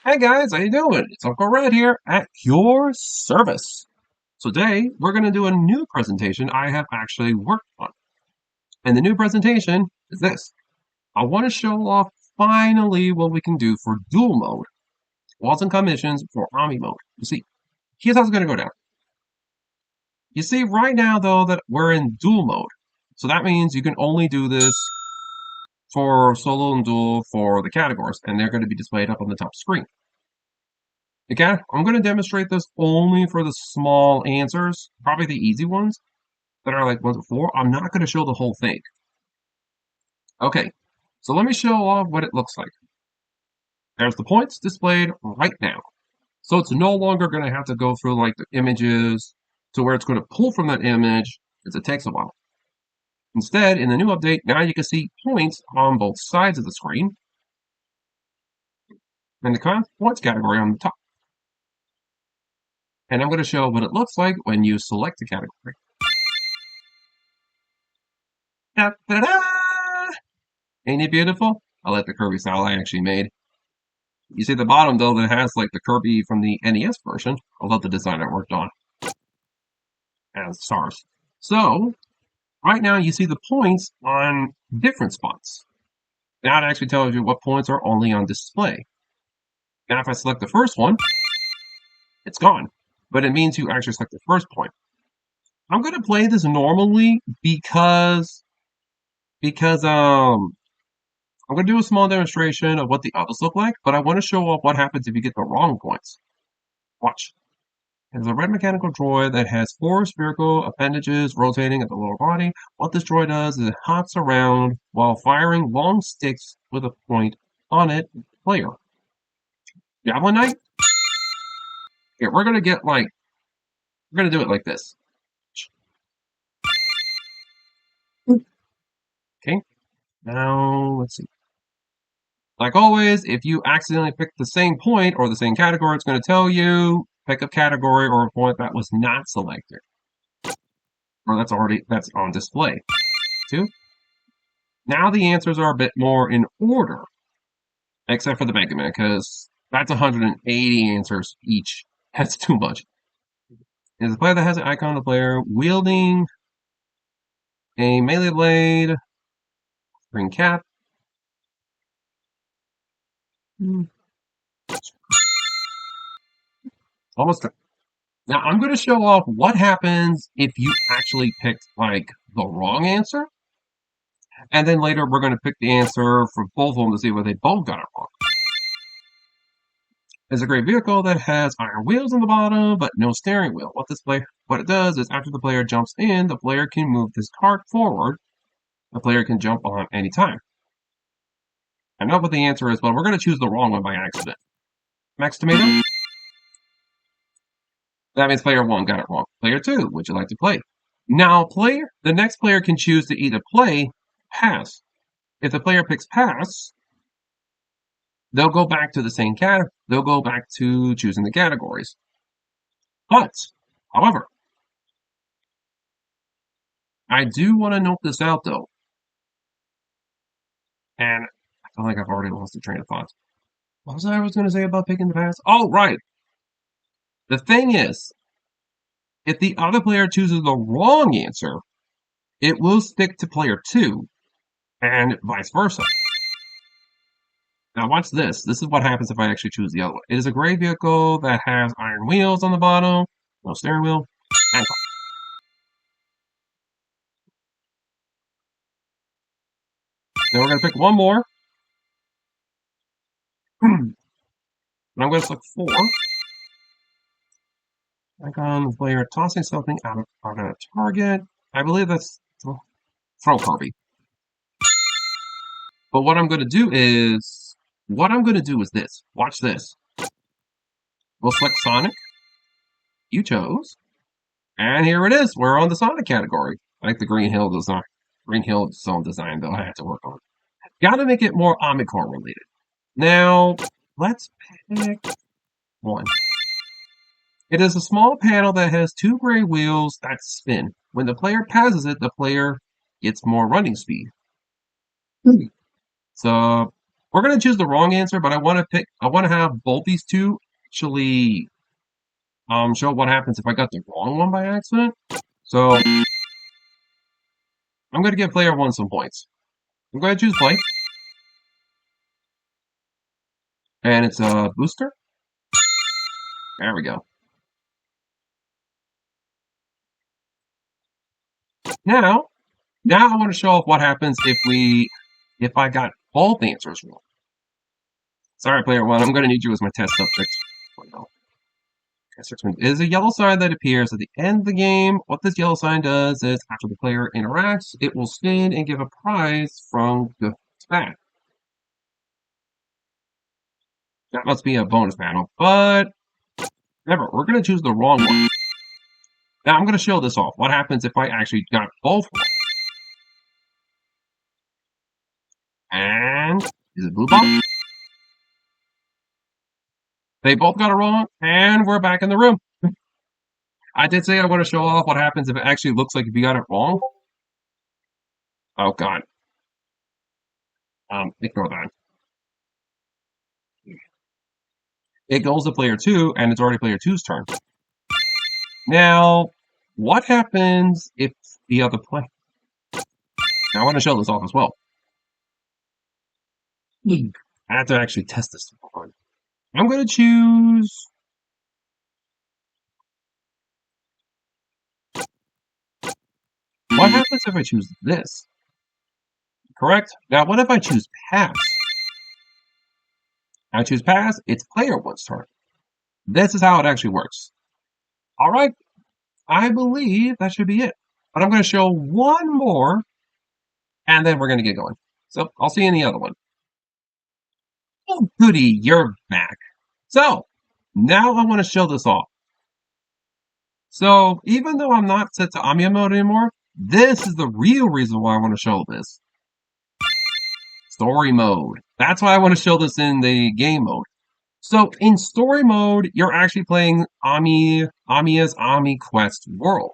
Hey guys, how you doing? It's Uncle Red here at your service. Today, we're going to do a new presentation I have actually worked on. And the new presentation is this. I want to show off finally what we can do for dual mode. Walls and commissions for Amiya Mode. You see, here's how it's going to go down. You see, right now, though, that we're in dual mode. So that means you can only do this for solo and dual for the categories, and they're going to be displayed up on the top screen. Again, I'm going to demonstrate this only for the small answers, probably the easy ones that are like 1 to 4. I'm not going to show the whole thing. Okay, so let me show off what it looks like. There's the points displayed right now. So it's no longer going to have to go through like the images to where it's going to pull from that image as it takes a while. Instead, in the new update, now you can see points on both sides of the screen and the points category on the top. And I'm going to show what it looks like when you select a category. Da-da-da! Ain't it beautiful? I like the Kirby style I actually made. You see the bottom, though, that has like the Kirby from the NES version. I love the design I worked on. And stars. So, right now you see the points on different spots. Now it actually tells you what points are only on display. Now if I select the first one, it's gone. But it means you actually select the first point. I'm going to play this normally because I'm going to do a small demonstration of what the others look like, but I want to show off what happens if you get the wrong points. Watch. There's a red mechanical droid that has 4 spherical appendages rotating at the lower body. What this droid does is it hops around while firing long sticks with a point on it, player. Javelin Knight? Here, we're going to do it like this. Okay, now let's see. Like always, if you accidentally pick the same point or the same category, it's going to tell you pick a category or a point that was not selected. Or that's on display. 2. Now the answers are a bit more in order. Except for the Megaman, because that's 180 answers each. That's too much. There's a player that has an icon of the player wielding a melee blade, green cap. Almost done. Now I'm going to show off what happens if you actually picked like the wrong answer. And then later we're going to pick the answer for both of them to see whether they both got it wrong. It's a great vehicle that has iron wheels on the bottom, but no steering wheel. What it does is after the player jumps in, the player can move this cart forward. The player can jump on any time. I know what the answer is, but we're going to choose the wrong one by accident. Max Tomato? That means player 1 got it wrong. Player 2, would you like to play? Now, the next player can choose to either play, pass. If the player picks pass, they'll go back to the same category. They'll go back to choosing the categories. But, however, I do want to note this out, though. And I feel like I've already lost the train of thought. What was I going to say about picking the pass? Oh, right. The thing is, if the other player chooses the wrong answer, it will stick to player 2, and vice versa. Now watch this. This is what happens if I actually choose the other one. It is a gray vehicle that has iron wheels on the bottom, no steering wheel, and then we're going to pick one more. And I'm going to select 4. Icon the player tossing something out of a target. I believe that's throw Kirby. But what I'm going to do is this. Watch this. We'll select Sonic. You chose. And here it is. We're on the Sonic category. I like the Green Hill design. Green Hill Zone design, though, I have to work on. Gotta make it more Omnicore related. Now, let's pick one. It is a small panel that has 2 gray wheels that spin. When the player passes it, the player gets more running speed. So, We're going to choose the wrong answer, but I want to have both these two actually show what happens if I got the wrong one by accident. So I'm going to give player one some points. I'm going to choose play. And it's a booster. There we go. Now I want to show off what happens if I got both answers wrong. Sorry, player one, I'm going to need you as my test subject. Is a yellow sign that appears at the end of the game. What this yellow sign does is, after the player interacts, it will spin and give a prize from good to bad. That must be a bonus panel, but never. We're going to choose the wrong one. Now I'm going to show this off. What happens if I actually got both wrong? And is it blue ball? They both got it wrong, and we're back in the room. I did say I want to show off what happens if it actually looks like if you got it wrong. Oh god. Ignore that. It goes to player two, and it's already player two's turn. Now, what happens if the other play? Now I want to show this off as well. I have to actually test this one. I'm going to choose. What happens if I choose this? Correct? Now, what if I choose pass? I choose pass, it's player one's turn. This is how it actually works. All right, I believe that should be it. But I'm going to show one more, and then we're going to get going. So I'll see you in the other one. Oh, goody, you're back. So now I want to show this off. So even though I'm not set to Amiya Mode anymore, this is the real reason why I want to show this. Story mode. That's why I want to show this in the game mode. So in story mode, you're actually playing Amiya's Ami Quest world.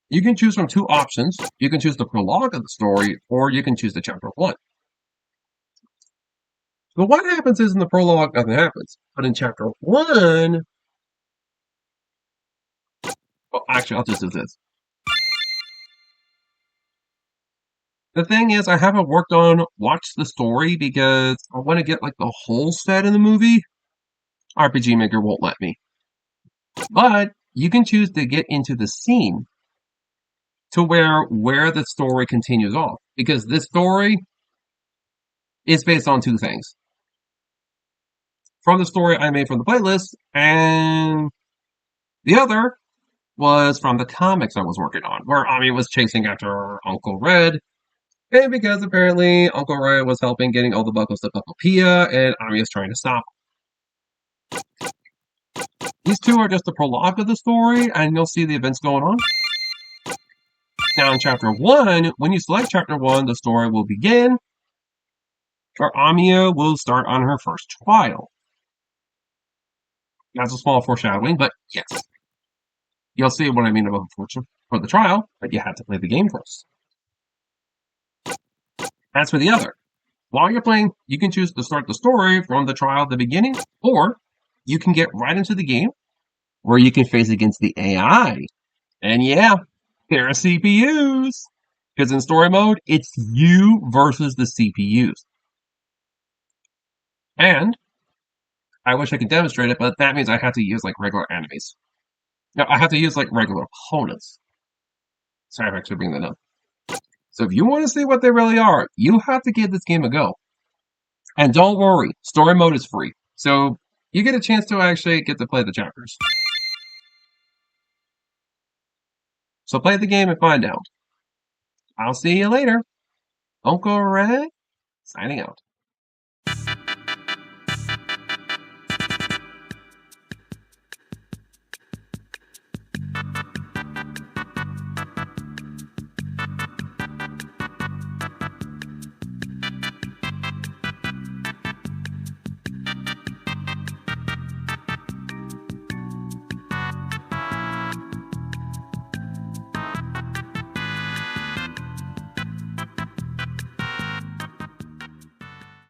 You can choose from two options. You can choose the prologue of the story, or you can choose the chapter one. So what happens is in the prologue, nothing happens. But in chapter one, well, actually, I'll just do this. The thing is, I haven't watched the story because I want to get like the whole set in the movie. RPG Maker won't let me. But you can choose to get into the scene to where the story continues off. Because this story is based on two things. From the story I made from the playlist, and the other was from the comics I was working on, where Ami was chasing after Uncle Red. And because apparently Uncle Red was helping getting all the Buckos to Buckopia, and Ami is trying to stop him. These two are just the prologue of the story, and you'll see the events going on. Now in chapter 1, when you select chapter 1, the story will begin, where Amiya will start on her first trial. That's a small foreshadowing, but yes. You'll see what I mean about for the trial, but you have to play the game first. As for the other, while you're playing, you can choose to start the story from the trial at the beginning, or you can get right into the game, where you can face against the AI. And yeah, there are CPUs. Because in story mode, it's you versus the CPUs. And I wish I could demonstrate it, but that means I have to use like regular enemies. No, I have to use like regular opponents. Sorry if I actually bring that up. So if you want to see what they really are, you have to give this game a go. And don't worry, story mode is free. So you get a chance to actually get to play the chapters. So play the game and find out. I'll see you later. Uncle Red, signing out.